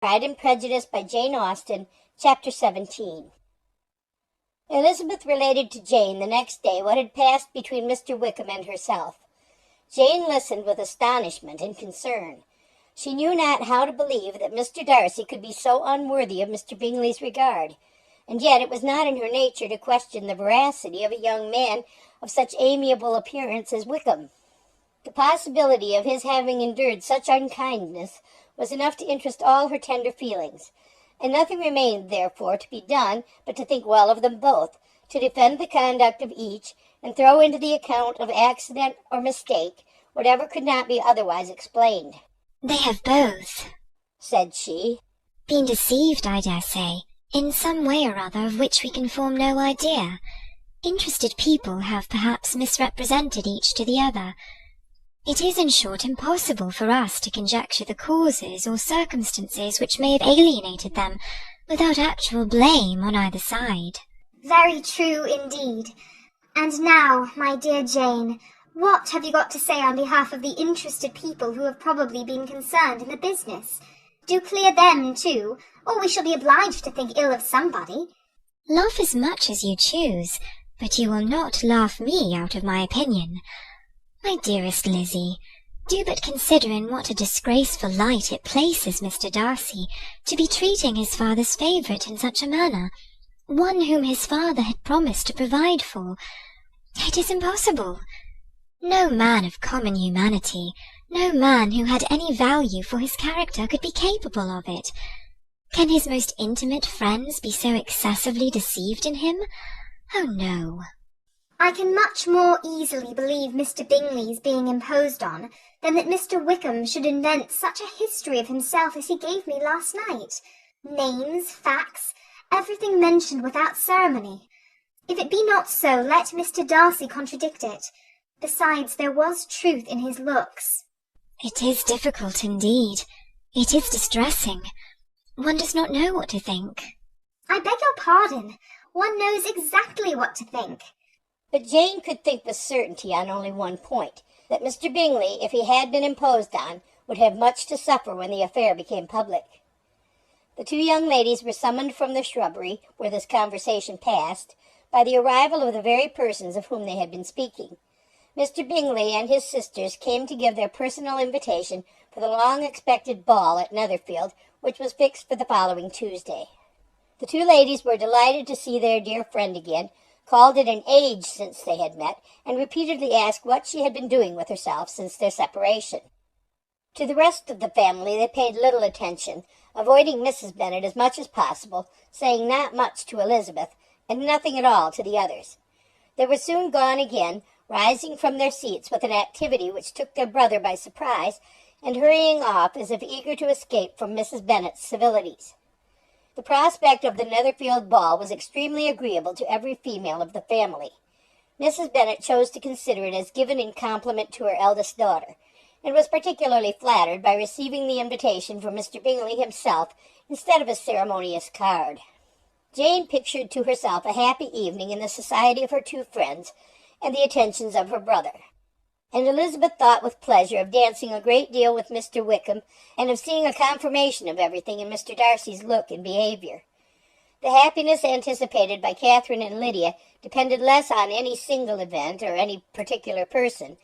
Pride and Prejudice by Jane Austen, Chapter 17. Elizabeth related to Jane the next day what had passed between Mr. Wickham and herself. Jane listened with astonishment and concern. She knew not how to believe that Mr. Darcy could be so unworthy of Mr. Bingley's regard, and yet it was not in her nature to question the veracity of a young man of such amiable appearance as Wickham. The possibility of his having endured such unkindness was enough to interest all her tender feelings, and nothing remained, therefore, to be done but to think well of them both, to defend the conduct of each, and throw into the account of accident or mistake whatever could not be otherwise explained. "They have both," said she, "been deceived, I dare say, in some way or other of which we can form no idea. Interested people have perhaps misrepresented each to the other. It is, in short, impossible for us to conjecture the causes or circumstances which may have alienated them, without actual blame on either side." "Very true indeed. And now, my dear Jane, what have you got to say on behalf of the interested people who have probably been concerned in the business? Do clear them too, or we shall be obliged to think ill of somebody." "Laugh as much as you choose, but you will not laugh me out of my opinion. My dearest Lizzie, do but consider in what a disgraceful light it places Mr. Darcy to be treating his father's favourite in such a manner, one whom his father had promised to provide for. It is impossible. No man of common humanity, no man who had any value for his character could be capable of it. Can his most intimate friends be so excessively deceived in him? Oh, no." "I can much more easily believe Mr. Bingley's being imposed on than that Mr. Wickham should invent such a history of himself as he gave me last night. Names, facts, everything mentioned without ceremony. If it be not so, let Mr. Darcy contradict it. Besides, there was truth in his looks." "It is difficult indeed. It is distressing. One does not know what to think." "I beg your pardon. One knows exactly what to think." But Jane could think with certainty on only one point, that Mr. Bingley, if he had been imposed on, would have much to suffer when the affair became public. The two young ladies were summoned from the shrubbery, where this conversation passed, by the arrival of the very persons of whom they had been speaking. Mr. Bingley and his sisters came to give their personal invitation for the long-expected ball at Netherfield, which was fixed for the following Tuesday. The two ladies were delighted to see their dear friend again, called it an age since they had met, and repeatedly asked what she had been doing with herself since their separation. To the rest of the family they paid little attention, avoiding Mrs. Bennet as much as possible, saying not much to Elizabeth, and nothing at all to the others. They were soon gone again, rising from their seats with an activity which took their brother by surprise, and hurrying off as if eager to escape from Mrs. Bennet's civilities. The prospect of the Netherfield ball was extremely agreeable to every female of the family. Mrs. Bennet chose to consider it as given in compliment to her eldest daughter, and was particularly flattered by receiving the invitation from Mr. Bingley himself instead of a ceremonious card. Jane pictured to herself a happy evening in the society of her two friends and the attentions of her brother, and Elizabeth thought with pleasure of dancing a great deal with Mr. Wickham, and of seeing a confirmation of everything in Mr. Darcy's look and behaviour. The happiness anticipated by Catherine and Lydia depended less on any single event or any particular person,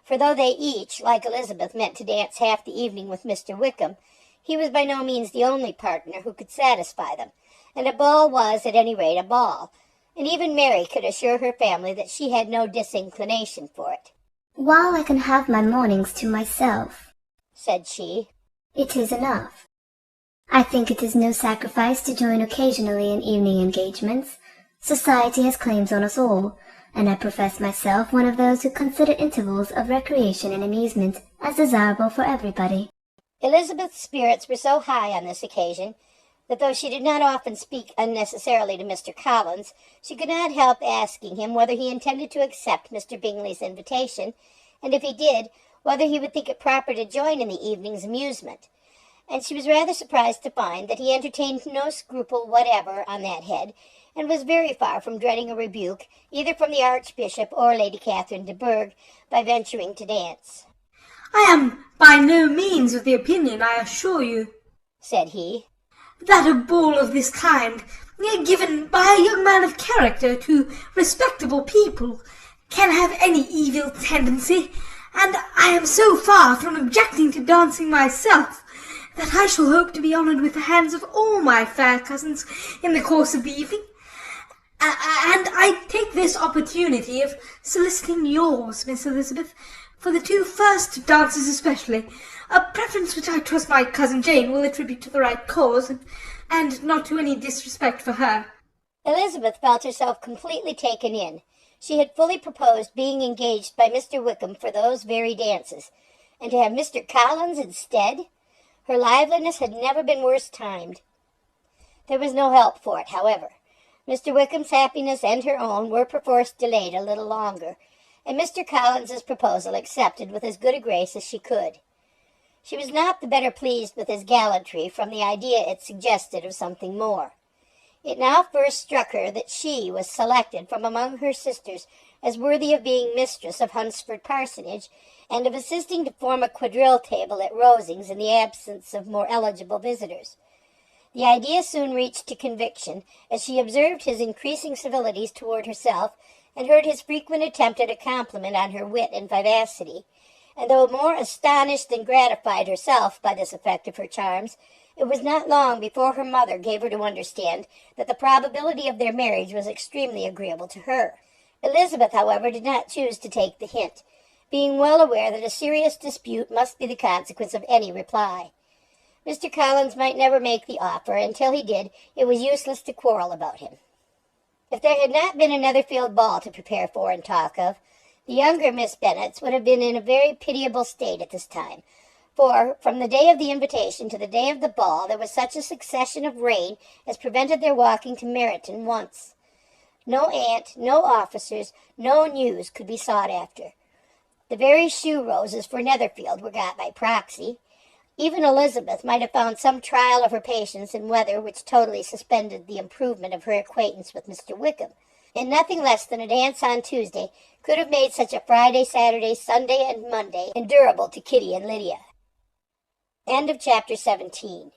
for though they each, like Elizabeth, meant to dance half the evening with Mr. Wickham, he was by no means the only partner who could satisfy them, and a ball was, at any rate, a ball, and even Mary could assure her family that she had no disinclination for it. "While I can have my mornings to myself," said she, "it is enough. I think it is no sacrifice to join occasionally in evening engagements. Society has claims on us all, and I profess myself one of those who consider intervals of recreation and amusement as desirable for everybody." Elizabeth's spirits were so high on this occasion that though she did not often speak unnecessarily to Mr. Collins, she could not help asking him whether he intended to accept Mr. Bingley's invitation, and if he did, whether he would think it proper to join in the evening's amusement. And she was rather surprised to find that he entertained no scruple whatever on that head, and was very far from dreading a rebuke, either from the Archbishop or Lady Catherine de Bourgh, by venturing to dance. "I am by no means of the opinion, I assure you," said he, "that a ball of this kind, given by a young man of character to respectable people, can have any evil tendency, and I am so far from objecting to dancing myself, that I shall hope to be honoured with the hands of all my fair cousins in the course of the evening. And I take this opportunity of soliciting yours, Miss Elizabeth, for the 2 first dances especially, a preference which I trust my cousin Jane will attribute to the right cause, and not to any disrespect for her." Elizabeth felt herself completely taken in. She had fully proposed being engaged by Mr. Wickham for those very dances, and to have Mr. Collins instead. Her liveliness had never been worse timed. There was no help for it, however. Mr. Wickham's happiness and her own were perforce delayed a little longer, and Mr. Collins's proposal accepted with as good a grace as she could. She was not the better pleased with his gallantry from the idea it suggested of something more. It now first struck her that she was selected from among her sisters as worthy of being mistress of Hunsford Parsonage, and of assisting to form a quadrille table at Rosings in the absence of more eligible visitors. The idea soon reached to conviction, as she observed his increasing civilities toward herself, and heard his frequent attempt at a compliment on her wit and vivacity, and though more astonished than gratified herself by this effect of her charms, it was not long before her mother gave her to understand that the probability of their marriage was extremely agreeable to her. Elizabeth, however, did not choose to take the hint, being well aware that a serious dispute must be the consequence of any reply. Mr. Collins might never make the offer, and till he did, it was useless to quarrel about him. If there had not been a Netherfield ball to prepare for and talk of, the younger Miss Bennets would have been in a very pitiable state at this time, for from the day of the invitation to the day of the ball there was such a succession of rain as prevented their walking to Meryton once. No aunt, no officers, no news could be sought after. The very shoe roses for Netherfield were got by proxy. Even Elizabeth might have found some trial of her patience in weather which totally suspended the improvement of her acquaintance with Mr. Wickham, and nothing less than a dance on Tuesday could have made such a Friday, Saturday, Sunday, and Monday endurable to Kitty and Lydia. End of chapter 17.